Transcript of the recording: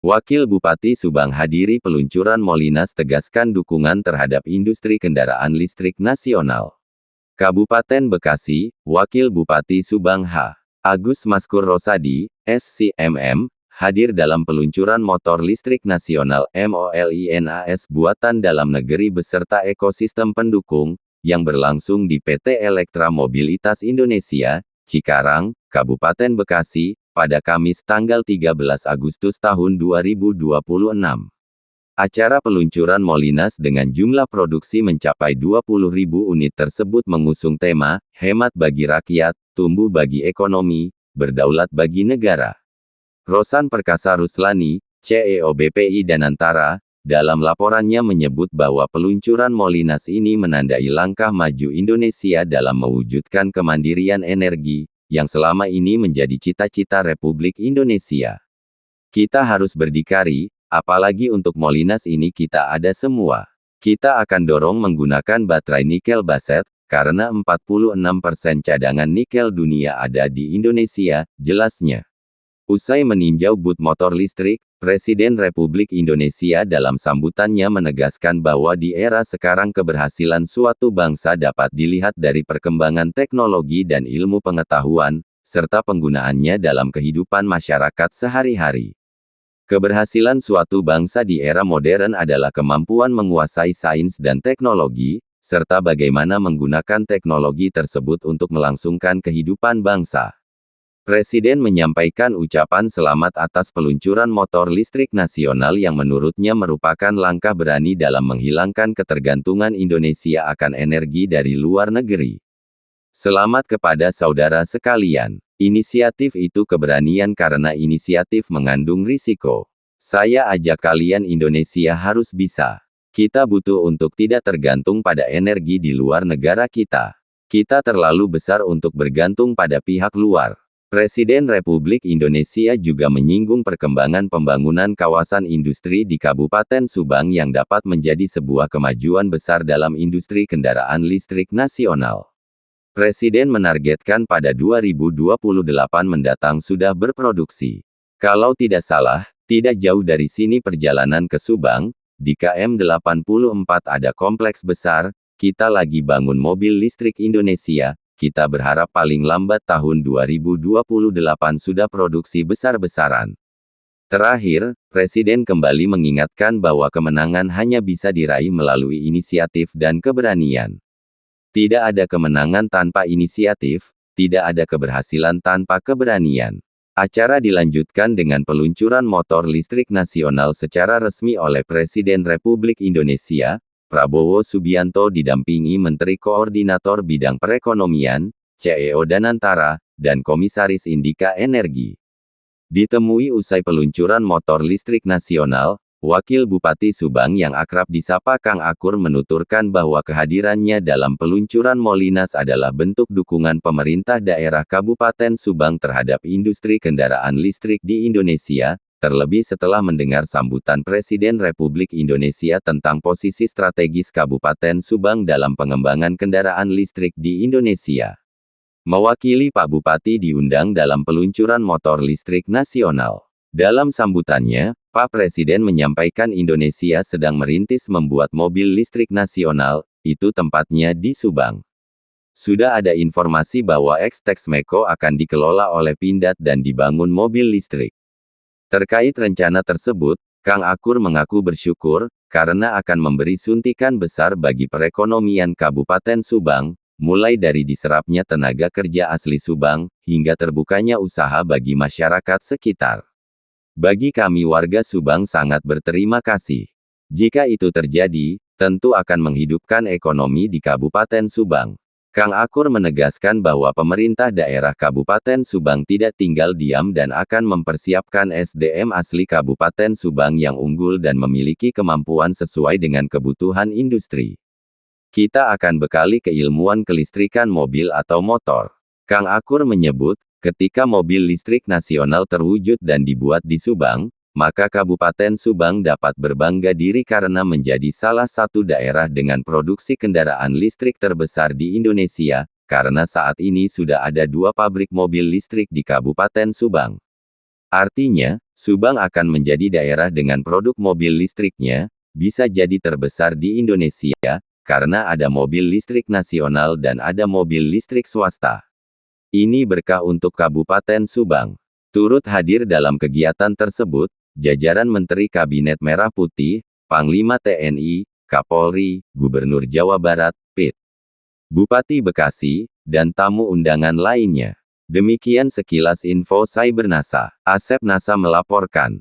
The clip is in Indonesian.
Wakil Bupati Subang hadiri peluncuran Molinas tegaskan dukungan terhadap industri kendaraan listrik nasional. Kabupaten Bekasi, Wakil Bupati Subang H. Agus Maskur Rosadi, SCMM, hadir dalam peluncuran motor listrik nasional MOLINAS buatan dalam negeri beserta ekosistem pendukung, yang berlangsung di PT Elektra Mobilitas Indonesia, Cikarang, Kabupaten Bekasi, pada Kamis tanggal 13 Agustus tahun 2026. Acara peluncuran Molinas dengan jumlah produksi mencapai 20.000 unit tersebut mengusung tema, hemat bagi rakyat, tumbuh bagi ekonomi, berdaulat bagi negara. Rosan Perkasa Ruslani, CEO BPI Danantara, dalam laporannya menyebut bahwa peluncuran Molinas ini menandai langkah maju Indonesia dalam mewujudkan kemandirian energi, yang selama ini menjadi cita-cita Republik Indonesia. Kita harus berdikari, apalagi untuk Molinas ini kita ada semua. Kita akan dorong menggunakan baterai nikel baset, karena 46% cadangan nikel dunia ada di Indonesia, jelasnya. Usai meninjau booth motor listrik, Presiden Republik Indonesia dalam sambutannya menegaskan bahwa di era sekarang keberhasilan suatu bangsa dapat dilihat dari perkembangan teknologi dan ilmu pengetahuan, serta penggunaannya dalam kehidupan masyarakat sehari-hari. Keberhasilan suatu bangsa di era modern adalah kemampuan menguasai sains dan teknologi, serta bagaimana menggunakan teknologi tersebut untuk melangsungkan kehidupan bangsa. Presiden menyampaikan ucapan selamat atas peluncuran motor listrik nasional yang menurutnya merupakan langkah berani dalam menghilangkan ketergantungan Indonesia akan energi dari luar negeri. Selamat kepada saudara sekalian. Inisiatif itu keberanian karena inisiatif mengandung risiko. Saya ajak kalian Indonesia harus bisa. Kita butuh untuk tidak tergantung pada energi di luar negara kita. Kita terlalu besar untuk bergantung pada pihak luar. Presiden Republik Indonesia juga menyinggung perkembangan pembangunan kawasan industri di Kabupaten Subang yang dapat menjadi sebuah kemajuan besar dalam industri kendaraan listrik nasional. Presiden menargetkan pada 2028 mendatang sudah berproduksi. Kalau tidak salah, tidak jauh dari sini perjalanan ke Subang, di KM 84 ada kompleks besar, kita lagi bangun mobil listrik Indonesia. Kita berharap paling lambat tahun 2028 sudah produksi besar-besaran. Terakhir, Presiden kembali mengingatkan bahwa kemenangan hanya bisa diraih melalui inisiatif dan keberanian. Tidak ada kemenangan tanpa inisiatif, tidak ada keberhasilan tanpa keberanian. Acara dilanjutkan dengan peluncuran motor listrik nasional secara resmi oleh Presiden Republik Indonesia, Prabowo Subianto didampingi Menteri Koordinator Bidang Perekonomian, CEO Danantara, dan Komisaris Indika Energi. Ditemui usai peluncuran motor listrik nasional, Wakil Bupati Subang yang akrab disapa Kang Akur menuturkan bahwa kehadirannya dalam peluncuran Molinas adalah bentuk dukungan pemerintah daerah Kabupaten Subang terhadap industri kendaraan listrik di Indonesia, terlebih setelah mendengar sambutan Presiden Republik Indonesia tentang posisi strategis Kabupaten Subang dalam pengembangan kendaraan listrik di Indonesia. Mewakili Pak Bupati diundang dalam peluncuran motor listrik nasional. Dalam sambutannya, Pak Presiden menyampaikan Indonesia sedang merintis membuat mobil listrik nasional, itu tempatnya di Subang. Sudah ada informasi bahwa X-Texmeco akan dikelola oleh Pindad dan dibangun mobil listrik. Terkait rencana tersebut, Kang Akur mengaku bersyukur, karena akan memberi suntikan besar bagi perekonomian Kabupaten Subang, mulai dari diserapnya tenaga kerja asli Subang, hingga terbukanya usaha bagi masyarakat sekitar. Bagi kami warga Subang sangat berterima kasih. Jika itu terjadi, tentu akan menghidupkan ekonomi di Kabupaten Subang. Kang Akur menegaskan bahwa pemerintah daerah Kabupaten Subang tidak tinggal diam dan akan mempersiapkan SDM asli Kabupaten Subang yang unggul dan memiliki kemampuan sesuai dengan kebutuhan industri. Kita akan bekali keilmuan kelistrikan mobil atau motor. Kang Akur menyebut, ketika mobil listrik nasional terwujud dan dibuat di Subang, maka Kabupaten Subang dapat berbangga diri karena menjadi salah satu daerah dengan produksi kendaraan listrik terbesar di Indonesia, karena saat ini sudah ada 2 pabrik mobil listrik di Kabupaten Subang. Artinya, Subang akan menjadi daerah dengan produk mobil listriknya, bisa jadi terbesar di Indonesia, karena ada mobil listrik nasional dan ada mobil listrik swasta. Ini berkah untuk Kabupaten Subang. Turut hadir dalam kegiatan tersebut, jajaran Menteri Kabinet Merah Putih, Panglima TNI, Kapolri, Gubernur Jawa Barat, Pit. Bupati Bekasi, dan tamu undangan lainnya. Demikian sekilas info Cybernasa. Asep Nasa melaporkan.